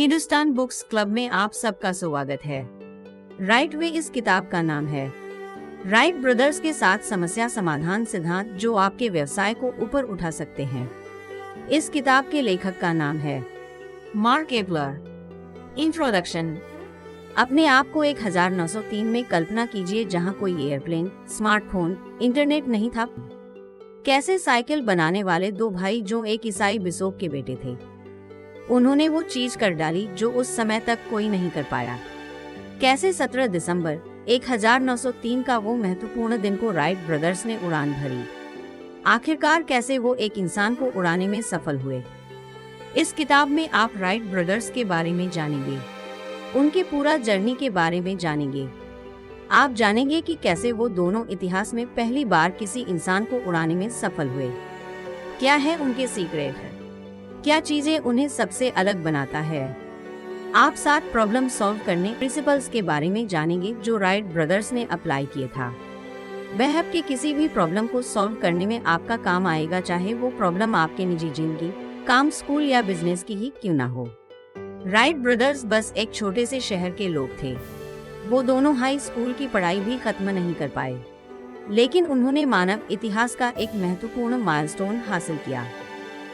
Hindustan books club में आप सबका स्वागत है। राइट वे इस किताब का नाम है। राइट ब्रदर्स के 7 समस्या समाधान सिद्धांत जो आपके व्यवसाय को ऊपर उठा सकते हैं। इस किताब के लेखक का नाम है मार्क एबलर। इंट्रोडक्शन। अपने आप को 1903 में कल्पना कीजिए, जहां कोई एयरप्लेन, स्मार्टफोन, इंटरनेट नहीं था। कैसे साइकिल बनाने वाले 2 भाई जो एक ईसाई बिशप के बेटे थे, उन्होंने वो चीज कर डाली जो उस समय तक कोई नहीं कर पाया। कैसे 17 दिसंबर 1903 का वो महत्वपूर्ण दिन को राइट ब्रदर्स ने उड़ान भरी। आखिरकार कैसे वो एक इंसान को उड़ाने में सफल हुए। इस किताब में आप राइट ब्रदर्स के बारे में जानेंगे, उनके पूरा जर्नी के बारे में जानेंगे। आप जानेंगे कि कैसे वो दोनों इतिहास में पहली बार किसी इंसान को उड़ाने में सफल हुए। क्या है उनके सीक्रेट है, क्या चीजें उन्हें सबसे अलग बनाता है। आप 7 प्रॉब्लम सॉल्व करने प्रिंसिपल्स के बारे में जानेंगे जो राइट ब्रदर्स ने अप्लाई किए था। वह के किसी भी प्रॉब्लम को सॉल्व करने में आपका काम आएगा, चाहे वो प्रॉब्लम आपके निजी जिंदगी, काम, स्कूल या बिजनेस की ही क्यों ना हो। राइट ब्रदर्स बस एक छोटे से शहर के लोग थे। वो दोनों हाई स्कूल की पढ़ाई भी खत्म नहीं कर पाए, लेकिन उन्होंने मानव इतिहास का एक महत्वपूर्ण माइलस्टोन हासिल किया।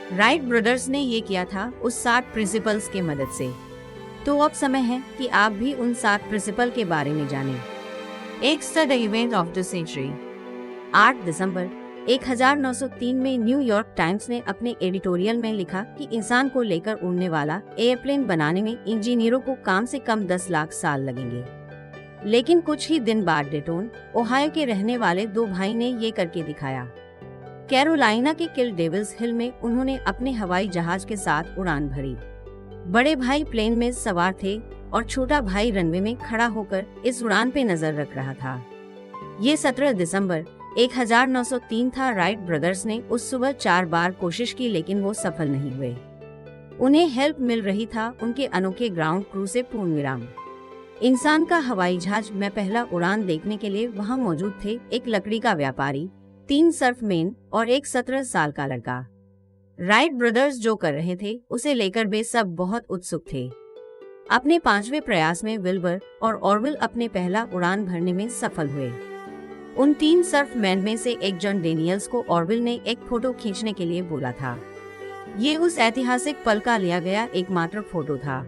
राइट ब्रदर्स ने ये किया था उस 7 प्रिंसिपल्स के मदद से। तो अब समय है कि आप भी उन 7 प्रिंसिपल के बारे में जानें। एक the event of the century. 8 दिसंबर 1903 में न्यूयॉर्क टाइम्स ने अपने एडिटोरियल में लिखा कि इंसान को लेकर उड़ने वाला एयरप्लेन बनाने में इंजीनियरों को कम से कम 10 लाख साल लगेंगे। लेकिन कुछ ही दिन बाद डेटोन, ओहायो के रहने वाले 2 भाई ने ये करके दिखाया। कैरोलिना के किल डेविल्स हिल में उन्होंने अपने हवाई जहाज के साथ उड़ान भरी। बड़े भाई प्लेन में सवार थे और छोटा भाई रनवे में खड़ा होकर इस उड़ान पे नजर रख रहा था। ये 17 दिसंबर 1903 था। राइट ब्रदर्स ने उस सुबह 4 बार कोशिश की, लेकिन वो सफल नहीं हुए। उन्हें हेल्प मिल रही था उनके अनोखे ग्राउंड क्रू से। पूर्णविराम। इंसान का हवाई जहाज में पहला उड़ान देखने के लिए वहाँ मौजूद थे एक लकड़ी का व्यापारी, 3 सर्फमैन और एक 17 साल का लड़का। राइट ब्रदर्स जो कर रहे थे उसे लेकर वे सब बहुत उत्सुक थे। अपने 5वें प्रयास में विल्बर और ऑरविल अपने पहला उड़ान भरने में सफल हुए। उन 3 सर्फमैन में से एक जॉन डेनियल्स को ऑरविल ने एक फोटो खींचने के लिए बोला था। ये उस ऐतिहासिक पल का लिया गया एकमात्र फोटो था।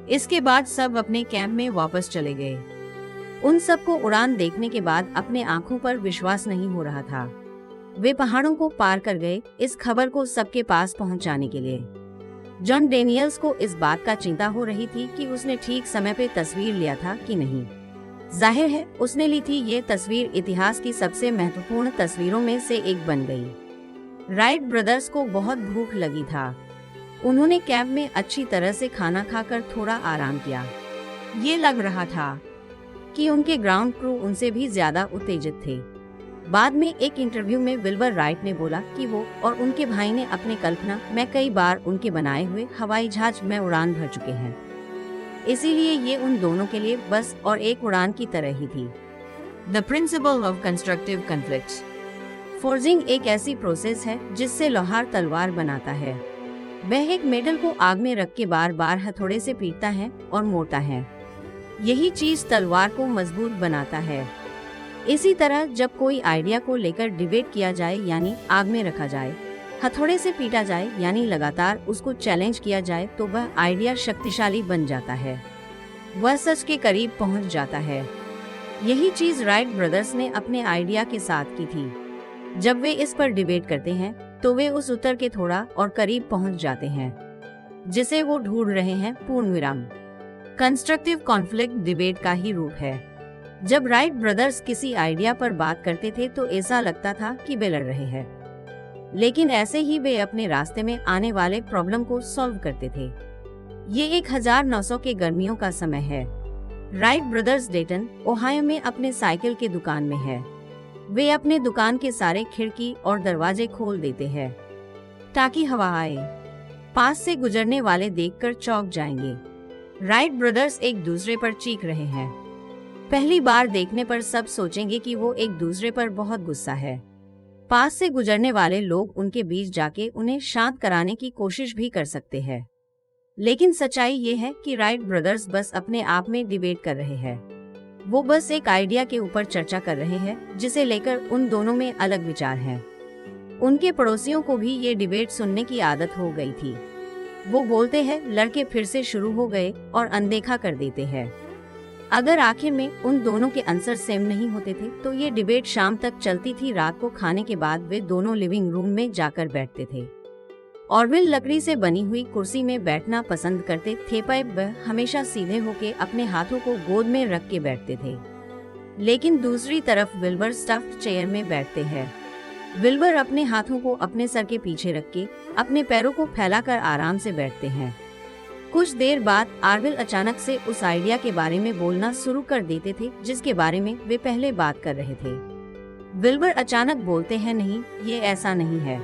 इसके बाद सब अपने कैंप में वापस चले गए। उन सबको उड़ान देखने के बाद अपने आंखों पर विश्वास नहीं हो रहा था। वे पहाड़ों को पार कर गए इस खबर को सबके पास पहुंचाने के लिए। जॉन डेनियल्स को इस बात का चिंता हो रही थी कि उसने ठीक समय पे तस्वीर लिया था कि नहीं। जाहिर है उसने ली थी। ये तस्वीर इतिहास की सबसे महत्वपूर्ण तस्वीरों में से एक बन गई। राइट ब्रदर्स को बहुत भूख लगी था। उन्होंने कैंप में अच्छी तरह से खाना खाकर थोड़ा आराम किया। ये लग रहा था कि उनके ग्राउंड क्रू उनसे भी ज्यादा उत्तेजित थे। बाद में एक इंटरव्यू में विल्बर राइट ने बोला कि वो और उनके भाई ने अपने कल्पना में कई बार उनके बनाए हुए हवाई जहाज में उड़ान भर चुके हैं, इसीलिए ये उन दोनों के लिए बस और एक उड़ान की तरह ही थी। The principle of constructive conflicts. Forging एक ऐसी प्रोसेस है जिससे लोहार तलवार बनाता है। वह एक मेटल को आग में रख के बार बार हथौड़े से पीटता है और मोड़ता है। यही चीज तलवार को मजबूत बनाता है। इसी तरह जब कोई आइडिया को लेकर डिबेट किया जाए, यानी आग में रखा जाए, हथौड़े से पीटा जाए, यानी लगातार उसको चैलेंज किया जाए, तो वह आइडिया शक्तिशाली बन जाता है। वह सच के करीब पहुंच जाता है। यही चीज राइट ब्रदर्स ने अपने आइडिया के साथ की थी। जब वे इस पर डिबेट करते हैं तो वे उस उत्तर के थोड़ा और करीब पहुंच जाते हैं जिसे वो ढूंढ रहे हैं। पूर्णविराम। कंस्ट्रक्टिव कॉन्फ्लिक्ट डिबेट का ही रूप है। जब राइट ब्रदर्स किसी आइडिया पर बात करते थे तो ऐसा लगता था कि वे लड़ रहे हैं, लेकिन ऐसे ही वे अपने रास्ते में आने वाले प्रॉब्लम को सॉल्व करते थे। ये 1900 के गर्मियों का समय है। राइट ब्रदर्स डेटन, ओहायो में अपने साइकिल के दुकान में है। वे अपने दुकान के सारे खिड़की और दरवाजे खोल देते हैं ताकि हवा आए। पास से गुजरने वाले देखकर चौंक जाएंगे। राइट ब्रदर्स एक दूसरे पर चीख रहे हैं। पहली बार देखने पर सब सोचेंगे कि वो एक दूसरे पर बहुत गुस्सा है। पास से गुजरने वाले लोग उनके बीच जाके उन्हें शांत कराने की कोशिश भी कर सकते हैं। लेकिन सच्चाई ये है कि राइट ब्रदर्स बस अपने आप में डिबेट कर रहे हैं। वो बस एक आइडिया के ऊपर चर्चा कर रहे हैं जिसे लेकर उन दोनों में अलग विचार हैं। उनके पड़ोसियों को भी ये डिबेट सुनने की आदत हो गई थी। वो बोलते हैं लड़के फिर से शुरू हो गए और अनदेखा कर देते हैं। अगर आखिर में उन दोनों के आंसर सेम नहीं होते थे तो ये डिबेट शाम तक चलती थी। रात को खाने के बाद वे दोनों लिविंग रूम में जाकर बैठते थे। ऑरविल लकड़ी से बनी हुई कुर्सी में बैठना पसंद करते थे, पर वह हमेशा सीधे होकर अपने हाथों को गोद में रख के बैठते थे। लेकिन दूसरी तरफ विल्बर स्टफ्ड चेयर में बैठते हैं। विल्बर अपने हाथों को अपने सर के पीछे रख के अपने पैरों को फैलाकर आराम से बैठते हैं। कुछ देर बाद ऑरविल अचानक से उस आइडिया के बारे में बोलना शुरू कर देते थे जिसके बारे में वे पहले बात कर रहे थे। विल्बर अचानक बोलते हैं, नहीं, ये ऐसा नहीं है,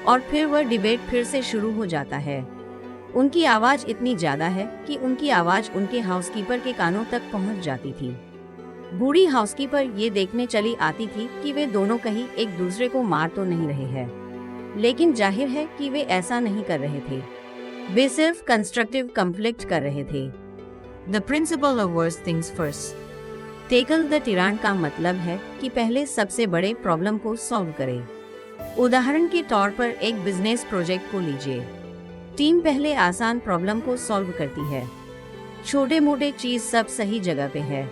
और फिर वह डिबेट फिर से शुरू हो जाता है। उनकी आवाज इतनी ज्यादा है कि उनकी आवाज उनके हाउसकीपर के कानों तक पहुंच जाती थी। बूढ़ी हाउसकीपर ये देखने चली आती थी कि वे दोनों कहीं एक दूसरे को मार तो नहीं रहे हैं, लेकिन जाहिर है कि वे ऐसा नहीं कर रहे थे। वे सिर्फ कंस्ट्रक्टिव कॉन्फ्लिक्ट कर रहे थे। The principle of worst things first, tackle the tyrant का मतलब है कि पहले सबसे बड़े प्रॉब्लम को सॉल्व करें। उदाहरण के तौर पर एक बिजनेस प्रोजेक्ट को लीजिए। टीम पहले आसान प्रॉब्लम को सॉल्व करती है, छोटे मोटे चीज सब सही जगह पे है,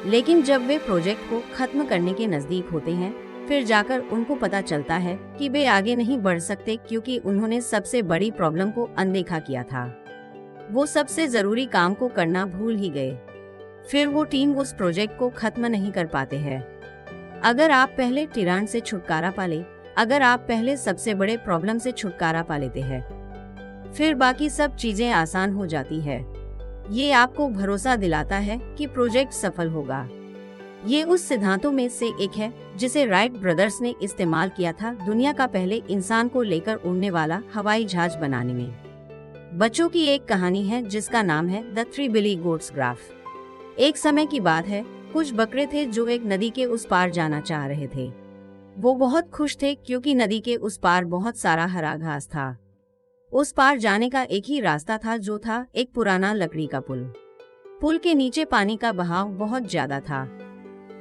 लेकिन जब वे प्रोजेक्ट को खत्म करने के नजदीक होते हैं फिर जाकर उनको पता चलता है कि वे आगे नहीं बढ़ सकते क्योंकि उन्होंने सबसे बड़ी प्रॉब्लम को अनदेखा किया था। वो सबसे जरूरी काम को करना भूल ही गए। फिर वो टीम उस प्रोजेक्ट को खत्म नहीं कर पाते हैं। अगर आप पहले टिरान से छुटकारा पाले, अगर आप पहले सबसे बड़े प्रॉब्लम से छुटकारा पा लेते हैं, फिर बाकी सब चीजें आसान हो जाती है। ये आपको भरोसा दिलाता है कि प्रोजेक्ट सफल होगा। ये उस सिद्धांतों में से एक है जिसे राइट ब्रदर्स ने इस्तेमाल किया था दुनिया का पहले इंसान को लेकर उड़ने वाला हवाई जहाज बनाने में। बच्चों की एक कहानी है जिसका नाम है the three billy goats gruff. एक समय की बात है, कुछ बकरे थे जो एक नदी के उस पार जाना चाह रहे थे। वो बहुत खुश थे क्योंकि नदी के उस पार बहुत सारा हरा घास था। उस पार जाने का एक ही रास्ता था जो था एक पुराना लकड़ी का पुल। पुल के नीचे पानी का बहाव बहुत ज्यादा था।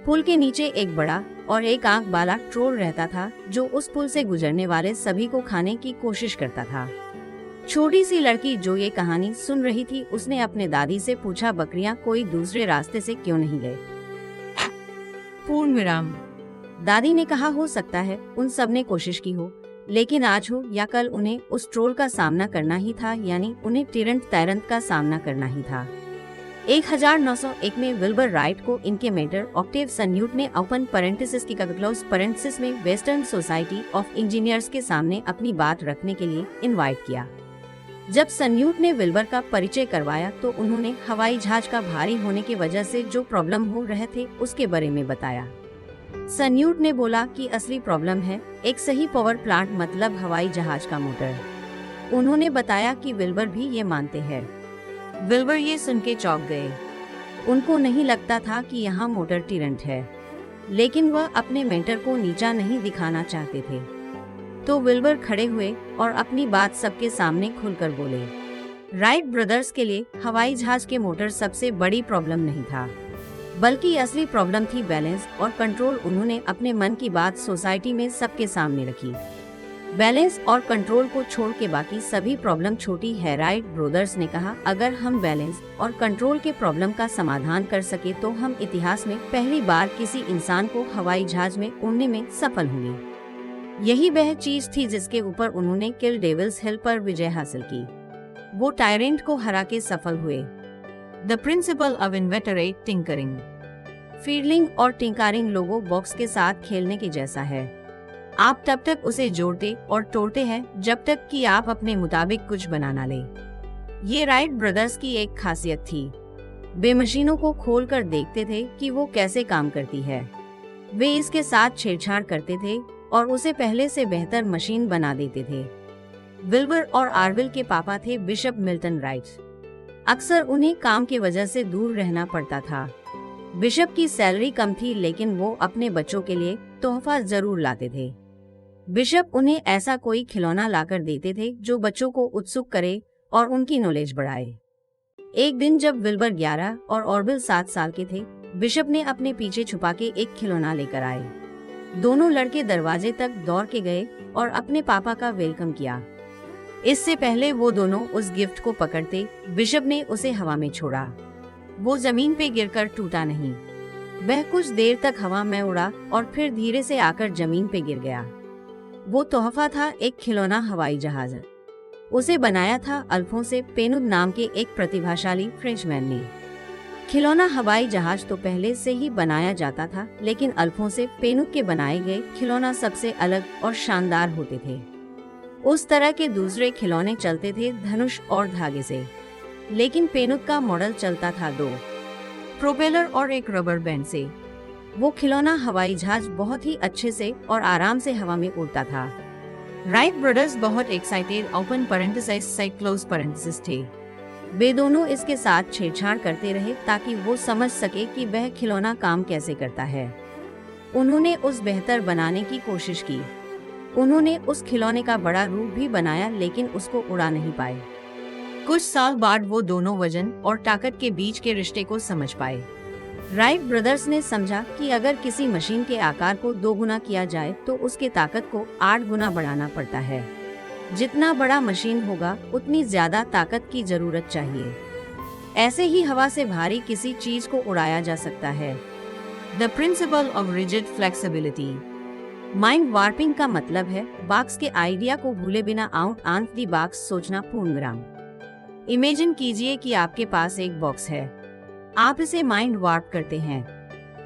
पुल के नीचे एक बड़ा और एक आंख वाला ट्रोल रहता था जो उस पुल से गुजरने वाले सभी को खाने की कोशिश करता था। छोटी सी लड़की जो ये कहानी सुन रही थी उसने अपने दादी से पूछा, बकरियां कोई दूसरे रास्ते से क्यों नहीं गए? पूर्ण विराम। दादी ने कहा, हो सकता है उन सब ने कोशिश की हो, लेकिन आज हो या कल उन्हें उस ट्रोल का सामना करना ही था, यानी उन्हें टिरंट तैरंट का सामना करना ही था। 1901 में विल्बर राइट को इनके मेंटर ऑक्टेव सन्यूट ने ओपन पैरेंथेसिस की क्लोज पैरेंथेसिस में वेस्टर्न सोसाइटी ऑफ इंजीनियर्स के सामने अपनी बात रखने के लिए इनवाइट किया। जब सन्यूट ने विल्बर का परिचय करवाया तो उन्होंने हवाई जहाज का भारी होने की वजह से जो प्रॉब्लम हो रहे थे उसके बारे में बताया। सन्यूट ने बोला कि असली प्रॉब्लम है एक सही पावर प्लांट, मतलब हवाई जहाज का मोटर। उन्होंने बताया कि विल्बर भी ये मानते हैं। विल्बर ये सुन के चौंक गए। उनको नहीं लगता था कि यहाँ मोटर टिरंट है, लेकिन वह अपने मेंटर को नीचा नहीं दिखाना चाहते थे। तो विल्बर खड़े हुए और अपनी बात सबके सामने खुलकर बोले। राइट ब्रदर्स के लिए हवाई जहाज के मोटर सबसे बड़ी प्रॉब्लम नहीं था, बल्कि असली प्रॉब्लम थी बैलेंस और कंट्रोल। उन्होंने अपने मन की बात सोसाइटी में सबके सामने रखी। बैलेंस और कंट्रोल को छोड़ के बाकी सभी प्रॉब्लम छोटी है। राइट ब्रदर्स ने कहा, अगर हम बैलेंस और कंट्रोल के प्रॉब्लम का समाधान कर सके तो हम इतिहास में पहली बार किसी इंसान को हवाई जहाज में उड़ने में सफल होंगे। यही वह चीज थी जिसके ऊपर उन्होंने किल डेविल्स हिल पर विजय हासिल की। वो टायरेंट को हरा के सफल हुए। The principle of inveterate tinkering. Fielding और टिंकरिंग लोगो बॉक्स के साथ खेलने के जैसा है। आप तब तक उसे जोड़ते और तोड़ते हैं जब तक कि आप अपने मुताबिक कुछ बना ना ले। ये राइट ब्रदर्स की एक खासियत थी। वे मशीनों को खोल कर देखते थे कि वो कैसे काम करती है। वे इसके साथ छेड़छाड़ करते थे और उसे पहले से बेहतर मशीन बना देते थे। विल्बर और ऑरविल के पापा थे बिशप मिल्टन राइट। अक्सर उन्हें काम की वजह से दूर रहना पड़ता था। बिशप की सैलरी कम थी, लेकिन वो अपने बच्चों के लिए तोहफा जरूर लाते थे। बिशप उन्हें ऐसा कोई खिलौना लाकर देते थे जो बच्चों को उत्सुक करे और उनकी नॉलेज बढ़ाए। एक दिन जब विल्बर 11 और ऑर्बिल 7 साल के थे, बिशप ने अपने पीछे छुपा के एक खिलौना लेकर आए। दोनों लड़के दरवाजे तक दौड़ के गए और अपने पापा का वेलकम किया। इससे पहले वो दोनों उस गिफ्ट को पकड़ते, बिशप ने उसे हवा में छोड़ा। वो जमीन पे गिरकर टूटा नहीं। वह कुछ देर तक हवा में उड़ा और फिर धीरे से आकर जमीन पे गिर गया। वो तोहफा था एक खिलौना हवाई जहाज। उसे बनाया था अल्फोंसे पेनुद नाम के एक प्रतिभाशाली फ्रेंचमैन ने। खिलौना हवाई जहाज तो पहले से ही बनाया जाता था, लेकिन अल्फोंसे पेनुद के बनाए गए खिलौना सबसे अलग और शानदार होते थे। उस तरह के दूसरे खिलौने चलते थे धनुष और धागे से, लेकिन पेनुद का मॉडल चलता था 2 प्रोपेलर और एक रबर बैंड से। वो खिलौना हवाई जहाज बहुत ही अच्छे से और आराम से हवा में उड़ता था। राइट ब्रदर्स बहुत एक्साइटेड ओपन पैरेंथेसिस से क्लोज पैरेंथेसिस थे। वे दोनों इसके साथ छेड़छाड़ करते रहे ताकि वो समझ सके कि वह खिलौना काम कैसे करता है। उन्होंने उस बेहतर बनाने की कोशिश की। उन्होंने उस खिलौने का बड़ा रूप भी बनाया, लेकिन उसको उड़ा नहीं पाए। कुछ साल बाद वो दोनों वजन और ताकत के बीच के रिश्ते को समझ पाए। राइट ब्रदर्स ने समझा कि अगर किसी मशीन के आकार को 2 गुना किया जाए तो उसके ताकत को 8 गुना बढ़ाना पड़ता है। जितना बड़ा मशीन होगा उतनी ज्यादा ताकत की जरूरत चाहिए। ऐसे ही हवा से भारी किसी चीज को उड़ाया जा सकता है। The principle of rigid flexibility. Mind warping का मतलब है बॉक्स के आइडिया को भूले बिना आउट ऑफ द बॉक्स सोचना। पूर्णविराम। इमेजिन कीजिए कि आपके पास एक बॉक्स है। आप इसे माइंड वार्प करते हैं।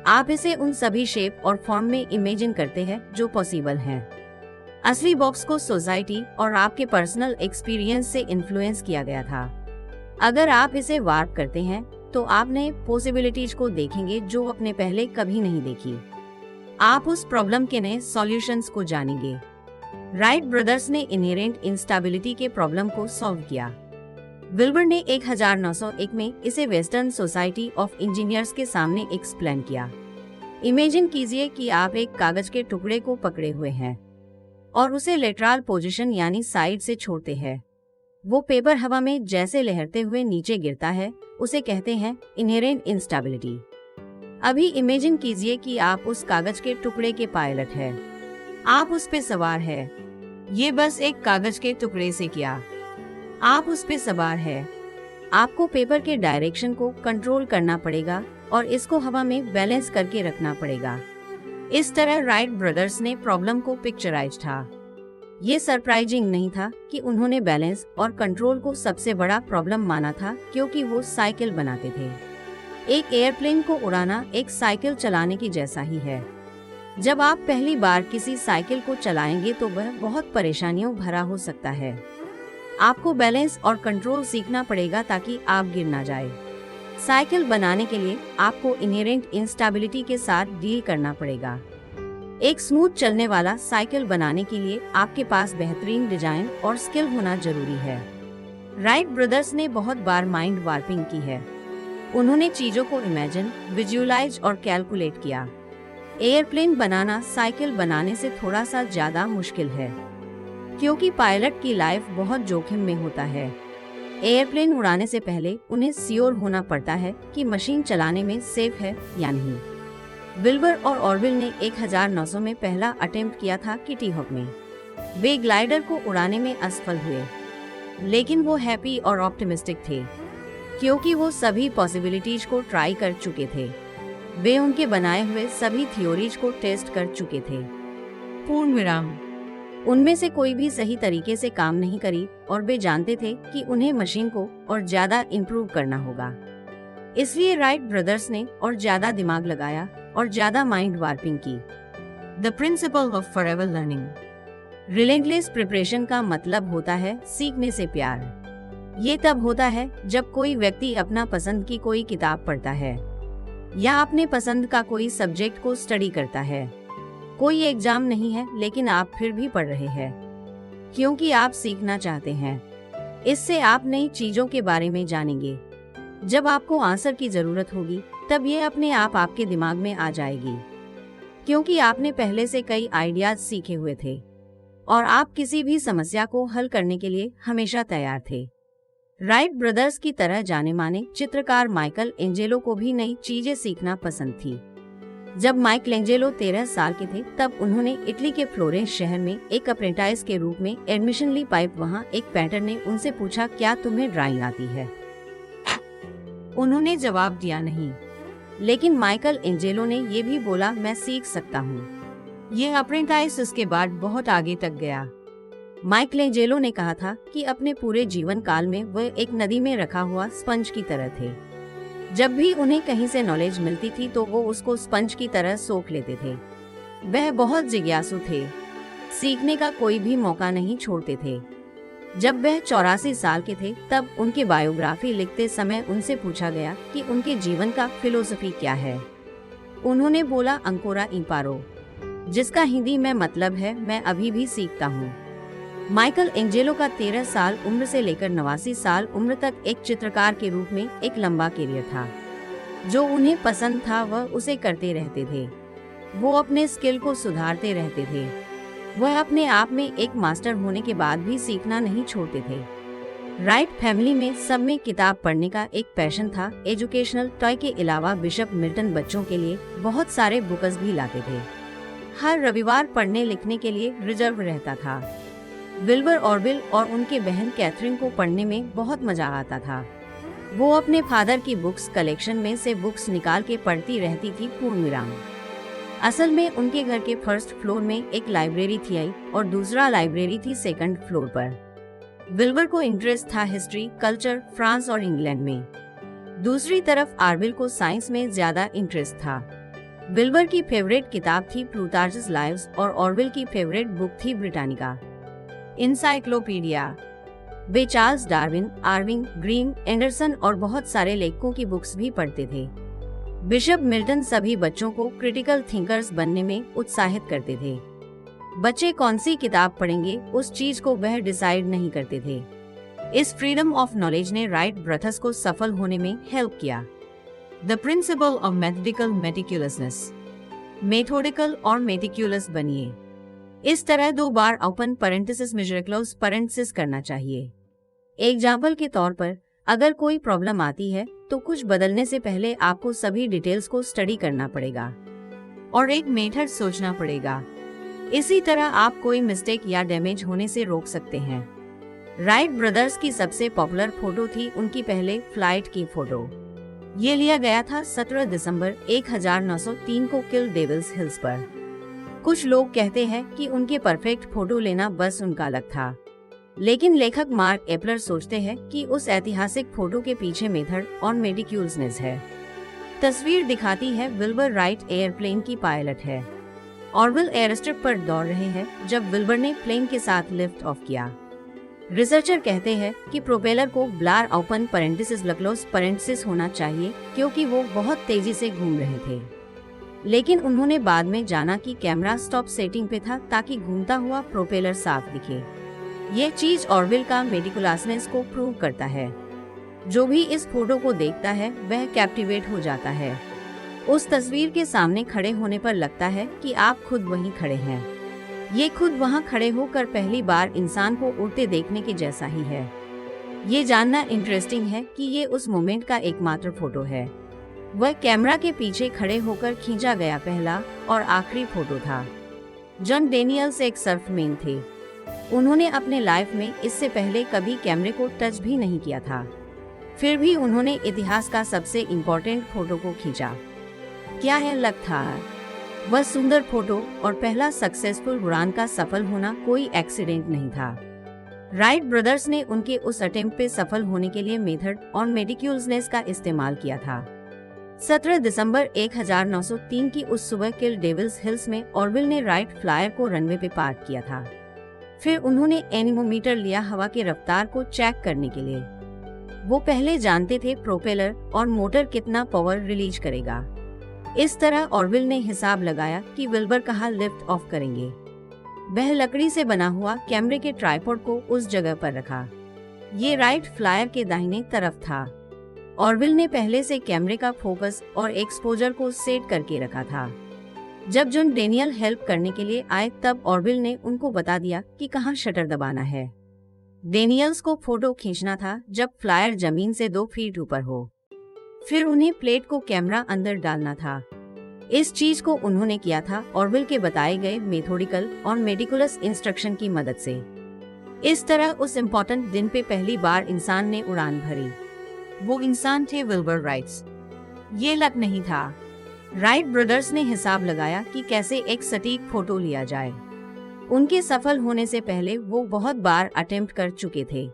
आप इसे उन सभी शेप और फॉर्म में इमेजिन करते हैं जो पॉसिबल हैं। असली बॉक्स को सोसाइटी और आपके पर्सनल एक्सपीरियंस से इन्फ्लुएंस किया गया था। अगर आप इसे वार्प करते हैं तो आप नए पॉसिबिलिटीज को देखेंगे जो आपने पहले कभी नहीं देखी। आप उस प्रॉब्लम के नए सॉल्यूशंस को जानेंगे। राइट ब्रदर्स ने इनहेरेंट इंस्टेबिलिटी के प्रॉब्लम को सॉल्व किया। विल्बर ने 1901 में इसे वेस्टर्न सोसाइटी ऑफ इंजीनियर्स के सामने एक्सप्लेन किया। इमेजिन कीजिए कि आप एक कागज के टुकड़े को पकड़े हुए हैं और उसे लेटरल पोजीशन यानी साइड से छोड़ते हैं। वो पेपर हवा में जैसे लहरते हुए नीचे गिरता है, उसे कहते हैं इनहेरेंट इंस्टेबिलिटी। अभी इमेजिन कीजिए कि आप उस कागज के टुकड़े के पायलट हैं। आप उस पे सवार हैं। ये बस एक कागज के टुकड़े से किया। आप उस पे सवार हैं। आपको पेपर के डायरेक्शन को कंट्रोल करना पड़ेगा और इसको हवा में बैलेंस करके रखना पड़ेगा। इस तरह राइट ब्रदर्स ने प्रॉब्लम को पिक्चराइज था। ये सरप्राइजिंग नहीं था कि उन्होंने बैलेंस और कंट्रोल को सबसे बड़ा प्रॉब्लम माना था, क्योंकि वो साइकिल बनाते थे। एक एयरप्लेन को उड़ाना एक साइकिल चलाने की जैसा ही है। जब आप पहली बार किसी साइकिल को चलाएंगे तो वह बहुत परेशानियों भरा हो सकता है। आपको बैलेंस और कंट्रोल सीखना पड़ेगा ताकि आप गिर ना जाए। साइकिल बनाने के लिए आपको इनहेरेंट इंस्टेबिलिटी के साथ डील करना पड़ेगा। एक स्मूथ चलने वाला साइकिल बनाने के लिए आपके पास बेहतरीन डिजाइन और स्किल होना जरूरी है। राइट ब्रदर्स ने बहुत बार माइंड वार्पिंग की है। उन्होंने चीजों को इमेजिन, विजुअलाइज और कैलकुलेट किया। एयरप्लेन बनाना साइकिल बनाने से थोड़ा सा ज्यादा मुश्किल है, क्योंकि पायलट की लाइफ बहुत जोखिम में होता है। एयरप्लेन उड़ाने से पहले उन्हें श्योर होना पड़ता है कि मशीन चलाने में सेफ है या नहीं। विल्बर और ऑर्बिल ने 1900 में पहला अटेम्प्ट किया था किटी हॉक में। वे ग्लाइडर को उड़ाने में असफल हुए, लेकिन वो हैप्पी और ऑप्टिमिस्टिक थे, क्योंकि वो सभी पॉसिबिलिटीज को ट्राई कर चुके थे। वे उनके बनाए हुए सभी थ्योरीज को टेस्ट कर चुके थे। पूर्णविराम। उनमें से कोई भी सही तरीके से काम नहीं करी और वे जानते थे कि उन्हें मशीन को और ज्यादा इम्प्रूव करना होगा। इसलिए राइट ब्रदर्स ने और ज्यादा दिमाग लगाया और ज्यादा माइंड वार्पिंग की। The principle of forever learning. Relentless preparation का मतलब होता है सीखने से प्यार। ये तब होता है जब कोई व्यक्ति अपना पसंद की कोई किताब पढ़ता है या अपने पसंद का कोई सब्जेक्ट को स्टडी करता है। कोई एग्जाम नहीं है, लेकिन आप फिर भी पढ़ रहे हैं क्योंकि आप सीखना चाहते हैं। इससे आप नई चीजों के बारे में जानेंगे। जब आपको आंसर की जरूरत होगी तब ये अपने आप आपके दिमाग में आ जाएगी, क्योंकि आपने पहले से कई आइडियाज सीखे हुए थे और आप किसी भी समस्या को हल करने के लिए हमेशा तैयार थे। राइट ब्रदर्स की तरह जाने माने चित्रकार माइकल एंजेलो को भी नई चीजें सीखना पसंद थी। जब माइकल एंजेलो 13 साल के थे तब उन्होंने इटली के फ्लोरेंस शहर में एक अप्रेंटाइज के रूप में एडमिशन ली। वहाँ एक पेंटर ने उनसे पूछा, क्या तुम्हें ड्राइंग आती है? उन्होंने जवाब दिया नहीं, लेकिन माइकल एंजेलो ने ये भी बोला, मैं सीख सकता हूँ। ये अप्रेंटाइज उसके बाद बहुत आगे तक गया। माइकल एंजेलो ने कहा था कि अपने पूरे जीवन काल में वह एक नदी में रखा हुआ स्पंज की तरह थे। जब भी उन्हें कहीं से नॉलेज मिलती थी तो वो उसको स्पंज की तरह सोख लेते थे। वह बहुत जिज्ञासु थे, सीखने का कोई भी मौका नहीं छोड़ते थे। जब वह 84 साल के थे तब उनके बायोग्राफी लिखते समय उनसे पूछा गया कि उनके जीवन का फिलोसफी क्या है। उन्होंने बोला, अंकोरा इम्पारो, जिसका हिंदी में मतलब है, मैं अभी भी सीखता हूँ। माइकल एंजेलो का 13 साल उम्र से लेकर 89 साल उम्र तक एक चित्रकार के रूप में एक लंबा करियर था। जो उन्हें पसंद था वह उसे करते रहते थे। वो अपने स्किल को सुधारते रहते थे। वह अपने आप में एक मास्टर होने के बाद भी सीखना नहीं छोड़ते थे। राइट फैमिली में सब में किताब पढ़ने का एक पैशन था। एजुकेशनल टॉय के अलावा बिशप मिल्टन बच्चों के लिए बहुत सारे बुक्स भी लाते थे। हर रविवार पढ़ने लिखने के लिए रिजर्व रहता था। विल्बर ऑरविल और उनके बहन कैथरीन को पढ़ने में बहुत मजा आता था। वो अपने फादर की बुक्स कलेक्शन में से बुक्स निकाल के पढ़ती रहती थी। पूर्ण विराम। असल में उनके घर के फर्स्ट फ्लोर में एक लाइब्रेरी थी और दूसरा लाइब्रेरी थी सेकंड फ्लोर पर। विल्बर को इंटरेस्ट था हिस्ट्री, कल्चर, फ्रांस और इंग्लैंड में। दूसरी तरफ आर्विल को साइंस में ज्यादा इंटरेस्ट था। विल्बर की फेवरेट किताब थी प्लूटार्चस लाइव्स और ऑरविल की फेवरेट बुक थी ब्रिटानिका इंसाइक्लोपीडिया। वे चार्ल्स डार्विन, आर्विंग, ग्रीन, एंडरसन और बहुत सारे लेखकों की बुक्स भी पढ़ते थे। बिशप मिल्टन सभी बच्चों को क्रिटिकल थिंकर्स बनने में उत्साहित करते थे। बच्चे कौन सी किताब पढ़ेंगे उस चीज को वह डिसाइड नहीं करते थे। इस फ्रीडम ऑफ नॉलेज ने राइट ब्रदर्स को सफल होने में हेल्प किया। The principle of methodical meticulousness, methodical और मेटिकुलस बनिए। इस तरह 2 बार open parenthesis major close parenthesis करना चाहिए। एग्जाम्पल के तौर पर, अगर कोई प्रॉब्लम आती है तो कुछ बदलने से पहले आपको सभी डिटेल्स को स्टडी करना पड़ेगा और एक मेथड सोचना पड़ेगा। इसी तरह आप कोई मिस्टेक या डैमेज होने से रोक सकते हैं। राइट ब्रदर्स की सबसे पॉपुलर फोटो थी उनकी पहले फ्लाइट की फोटो। ये लिया गया था 17 दिसंबर 1903 को किल डेविल्स हिल्स पर। कुछ लोग कहते हैं कि उनके परफेक्ट फोटो लेना बस उनका लक था, लेकिन लेखक मार्क एपलर सोचते हैं कि उस ऐतिहासिक फोटो के पीछे मेथड और मेटिक्यूलसनेस है। तस्वीर दिखाती है विल्बर राइट एयरप्लेन की पायलट है। ऑरविल एयरस्ट्रिप पर दौड़ रहे हैं जब विल्बर ने प्लेन के साथ लिफ्ट ऑफ किया। रिसर्चर कहते हैं कि प्रोपेलर को blur open parenthesis close parenthesis होना चाहिए क्योंकि वो बहुत तेजी से घूम रहे थे। लेकिन उन्होंने बाद में जाना कि कैमरा स्टॉप सेटिंग पे था ताकि घूमता हुआ प्रोपेलर साफ दिखे। ये चीज ऑरविल का मेटिकुलसनेस को प्रूव करता है। जो भी इस फोटो को देखता है वह कैप्टिवेट हो जाता है। उस तस्वीर के सामने खड़े होने पर लगता है कि आप खुद वहीं खड़े हैं। ये खुद वहां खड़े होकर पहली बार इंसान को उड़ते देखने के जैसा ही है। ये जानना इंटरेस्टिंग है कि ये उस मोमेंट का एकमात्र फोटो है। वह कैमरा के पीछे खड़े होकर खींचा गया पहला और आखिरी फोटो था। जॉन डेनियल्स एक सर्फमैन थे। उन्होंने अपने लाइफ में इससे पहले कभी कैमरे को टच भी नहीं किया था। फिर भी उन्होंने इतिहास का सबसे इम्पोर्टेंट फोटो को खींचा। क्या है लक था। वह सुंदर फोटो और पहला सक्सेसफुल उड़ान का सफल होना कोई एक्सीडेंट नहीं था। राइट ब्रदर्स ने उनके उस अटेम्प्ट पे सफल होने के लिए मेथड और मेटिक्यूलसनेस का इस्तेमाल किया था। 17 दिसंबर 1903 की उस सुबह किल डेविल्स हिल्स में ऑरविल ने राइट फ्लायर को रनवे पे पार्क किया था। फिर उन्होंने एनीमोमीटर लिया हवा की रफ्तार को चेक करने के लिए। वो पहले जानते थे प्रोपेलर और मोटर कितना पावर रिलीज करेगा। इस तरह ऑरविल ने हिसाब लगाया कि विल्बर कहाँ लिफ्ट ऑफ करेंगे। वह लकड़ी से बना हुआ कैमरे के ट्राइपॉड को उस जगह पर रखा। ये राइट फ्लायर के दाहिने तरफ था। ऑरविल ने पहले से कैमरे का फोकस और एक्सपोजर को सेट करके रखा था। जब जॉन डेनियल हेल्प करने के लिए आए तब ऑरविल ने उनको बता दिया कि कहाँ शटर दबाना है। डेनियल्स को फोटो खींचना था जब फ्लायर जमीन से 2 फीट ऊपर हो। फिर उन्हें प्लेट को कैमरा अंदर डालना था। इस चीज को उन्होंने किया था ऑरविल के बताए गए मेथोडिकल और मेटिकुलस इंस्ट्रक्शन की मदद से। इस तरह उस इम्पोर्टेंट दिन पे पहली बार इंसान ने उड़ान भरी। वो इंसान थे विल्बर राइट्स। ये लक नहीं था। राइट ब्रदर्स ने हिसाब लगाया कि कैसे एक सटीक फोटो लिया जाए। उनके सफल होने से पहले वो बहुत बार अटेम्प्ट कर चुके थे।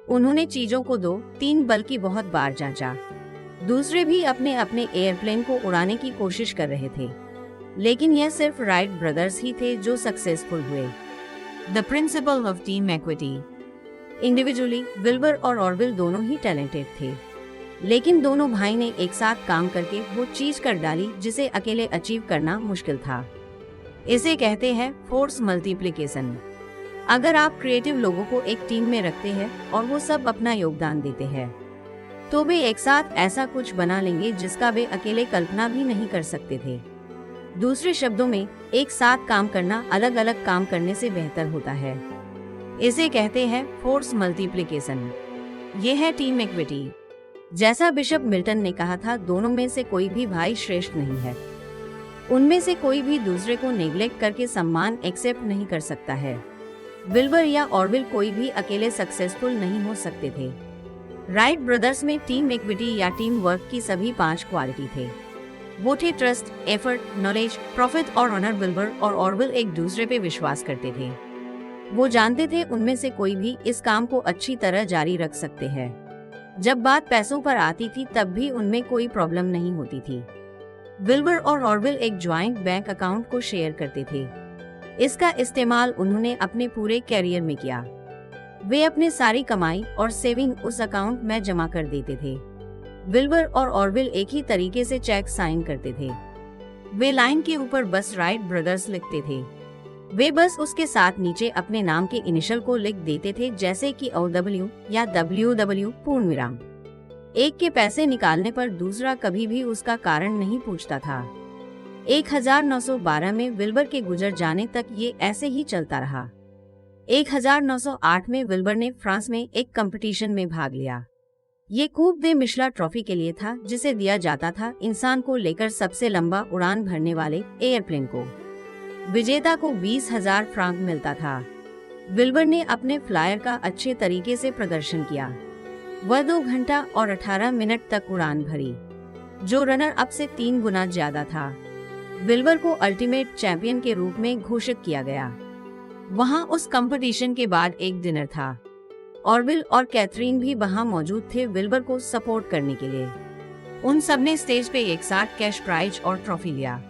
उन्होंने चीजों को 2-3 बल्कि बहुत बार जांचा। दूसरे भी अपने अपने एयरप्लेन को उड़ाने की कोशिश कर रहे थे, लेकिन यह सिर्फ राइट ब्रदर्स ही थे जो सक्सेसफुल हुए। The principle of team equity. Individually Wilbur और ऑरविल दोनों ही टैलेंटेड थे, लेकिन दोनों भाई ने एक साथ काम करके वो चीज कर डाली जिसे अकेले अचीव करना मुश्किल था। इसे कहते हैं फोर्स मल्टीप्लिकेशन। अगर आप क्रिएटिव लोगों को एक टीम में रखते हैं और वो सब अपना योगदान देते हैं, तो वे एक साथ ऐसा कुछ बना लेंगे जिसका वे अकेले कल्पना भी नहीं कर सकते थे। दूसरे शब्दों में, एक साथ काम करना अलग अलग काम करने से बेहतर होता है। इसे कहते हैं फोर्स मल्टीप्लिकेशन। ये है टीम इक्विटी। जैसा बिशप मिल्टन ने कहा था, दोनों में से कोई भी भाई श्रेष्ठ नहीं है। उनमें से कोई भी दूसरे को नेग्लेक्ट करके सम्मान एक्सेप्ट नहीं कर सकता है। विल्बर या ऑरविल कोई भी अकेले सक्सेसफुल नहीं हो सकते थे। राइट ब्रदर्स में टीम इक्विटी या टीम वर्क की सभी 5 क्वालिटी थे। वो थे ट्रस्ट, एफर्ट, नॉलेज, प्रॉफिट और ऑनर। विल्बर और ऑरविल एक दूसरे पे विश्वास करते थे। वो जानते थे उनमें से कोई भी इस काम को अच्छी तरह जारी रख सकते हैं। जब बात पैसों पर आती थी तब भी उनमें कोई प्रॉब्लम नहीं होती थी। विल्बर और ऑरविल एक ज्वाइंट बैंक अकाउंट को शेयर करते थे। इसका इस्तेमाल उन्होंने अपने पूरे कैरियर में किया। वे अपने सारी कमाई और सेविंग उस अकाउंट में जमा कर देते थे। विल्बर और ऑरविल एक ही तरीके से चेक साइन करते थे। वे लाइन के ऊपर बस राइट ब्रदर्स लिखते थे। वे बस उसके साथ नीचे अपने नाम के इनिशियल को लिख देते थे, जैसे कि OW या WW पूर्ण विराम। एक के पैसे निकालने पर दूसरा कभी भी उसका कारण नहीं पूछता था। 1912 में विल्बर के गुजर जाने तक ये ऐसे ही चलता रहा। 1908 में विल्बर ने फ्रांस में एक कंपटीशन में भाग लिया। ये कूप दे मिशेल ट्रॉफी के लिए था, जिसे दिया जाता था इंसान को लेकर सबसे लंबा उड़ान भरने वाले एयरप्लेन को। विजेता को 20,000 फ्रांक मिलता था। विल्बर ने अपने फ्लायर का अच्छे तरीके से प्रदर्शन किया। वह 2 घंटा और 18 मिनट तक उड़ान भरी, जो रनर अप से 3 गुना ज्यादा था। विल्बर को अल्टीमेट चैंपियन के रूप में घोषित किया गया। वहां उस कंपटीशन के बाद एक डिनर था। ऑरविल और कैथरीन भी वहां मौजूद थे विल्बर को सपोर्ट करने के लिए। उन सब ने स्टेज पे एक साथ कैश प्राइज और ट्रॉफी लिया।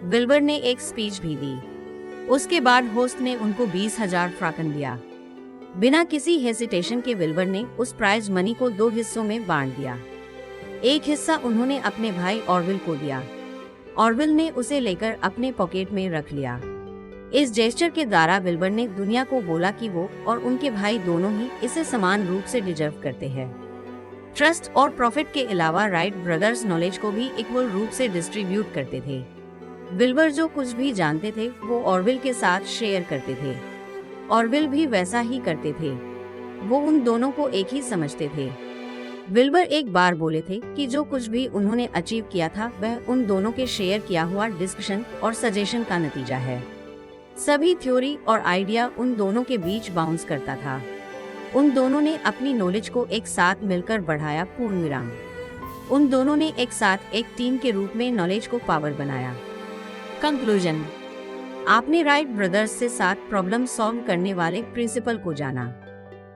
विल्बर ने एक स्पीच भी दी। उसके बाद होस्ट ने उनको 20,000 फ्रांकन दिया। बिना किसी हेसिटेशन के विल्बर ने उस प्राइज मनी को 2 हिस्सों में बांट दिया। एक हिस्सा उन्होंने अपने भाई ऑरविल को दिया। ऑरविल ने उसे लेकर अपने पॉकेट में रख लिया। इस जेस्चर के द्वारा विल्बर ने दुनिया को बोला कि वो और उनके भाई दोनों ही इसे समान रूप से डिजर्व करते हैं। ट्रस्ट और प्रॉफिट के अलावा राइट ब्रदर्स नॉलेज को भी इक्वल रूप से डिस्ट्रीब्यूट करते थे। विल्बर जो कुछ भी जानते थे वो ऑरविल के साथ शेयर करते थे। ऑरविल भी वैसा ही करते थे। वो उन दोनों को एक ही समझते थे। विल्बर एक बार बोले थे कि जो कुछ भी उन्होंने अचीव किया था वह उन दोनों के शेयर किया हुआ डिस्कशन और सजेशन का नतीजा है। सभी थ्योरी और आइडिया उन दोनों के बीच बाउंस करता था। उन दोनों ने अपनी नॉलेज को एक साथ मिलकर बढ़ाया। पूर्ण विराम। उन दोनों ने एक साथ एक टीम के रूप में नॉलेज को पावर बनाया। कंक्लूजन। आपने राइट ब्रदर्स से 7 प्रॉब्लम सॉल्व करने वाले प्रिंसिपल को जाना।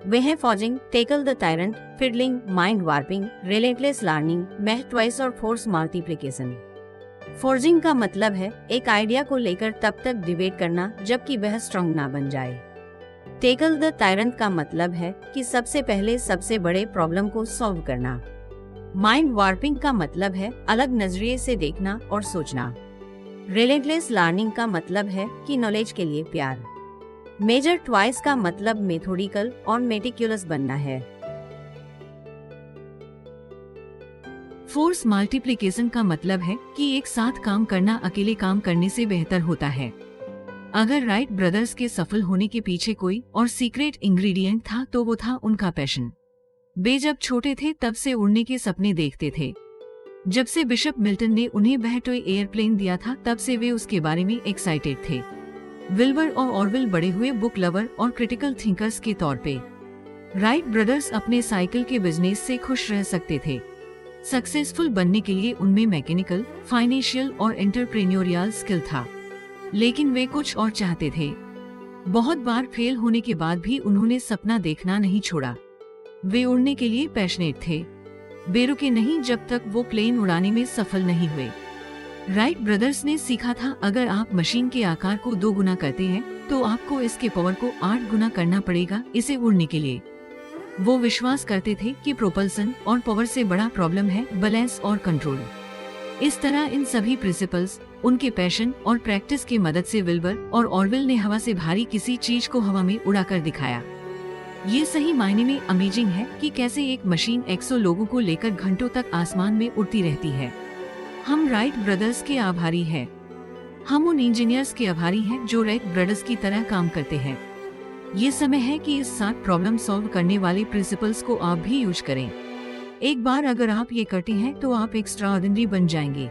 वे हैं forging, tackle the tyrant, fiddling, mind warping, relentless learning, math twice और फोर्स मल्टीप्लिकेशन। फोर्जिंग का मतलब है एक आइडिया को लेकर तब तक डिबेट करना जबकि वह स्ट्रॉन्ग ना बन जाए। टेकल द टायरेंट का मतलब है कि सबसे पहले सबसे बड़े प्रॉब्लम को सॉल्व करना। माइंड वार्पिंग का मतलब है अलग नजरिए से देखना और सोचना। रिलेंटलेस लर्निंग का मतलब है कि नॉलेज के लिए प्यार। मेजर ट्वाइस का मतलब मेथोडिकल और मेटिकुलस बनना है। फोर्स मल्टीप्लिकेशन का मतलब है कि एक साथ काम करना अकेले काम करने से बेहतर होता है। अगर राइट ब्रदर्स के सफल होने के पीछे कोई और सीक्रेट इंग्रेडिएंट था तो वो था उनका पैशन। वे जब छोटे थे तब से उड़ने के सपने देखते थे। जब से बिशप मिल्टन ने उन्हें वह टॉय एयरप्लेन दिया था तब से वे उसके बारे में एक्साइटेड थे। विल्बर और ऑरवेल बड़े हुए बुक लवर और क्रिटिकल थिंकर्स के तौर पे। राइट ब्रदर्स अपने साइकिल के बिजनेस से खुश रह सकते थे। सक्सेसफुल बनने के लिए उनमें मैकेनिकल, फाइनेंशियल और एंटरप्रेन्योरियल स्किल था, लेकिन वे कुछ और चाहते थे। बहुत बार फेल होने के बाद भी उन्होंने सपना देखना नहीं छोड़ा। वे उड़ने के लिए पैशनेट थे, बेरुके नहीं जब तक वो प्लेन उड़ाने में सफल नहीं हुए। राइट ब्रदर्स ने सीखा था अगर आप मशीन के आकार को 2 गुना करते हैं तो आपको इसके पावर को 8 गुना करना पड़ेगा इसे उड़ने के लिए। वो विश्वास करते थे कि प्रोपल्सन और पावर से बड़ा प्रॉब्लम है बैलेंस और कंट्रोल। इस तरह इन सभी प्रिंसिपल्स, उनके पैशन और प्रैक्टिस की मदद से विल्बर और ऑरवेल ने हवा से भारी किसी चीज को हवा में उड़ाकर दिखाया। ये सही मायने में अमेजिंग है कि कैसे एक मशीन 100 लोगों को लेकर घंटों तक आसमान में उड़ती रहती है। हम राइट ब्रदर्स के आभारी हैं। हम उन इंजीनियर्स के आभारी हैं जो राइट ब्रदर्स की तरह काम करते हैं। ये समय है कि इस साथ प्रॉब्लम सॉल्व करने वाले प्रिंसिपल्स को आप भी यूज करें। एक बार अगर आप ये करते हैं तो आप एक्स्ट्राऑर्डिनरी बन जाएंगे।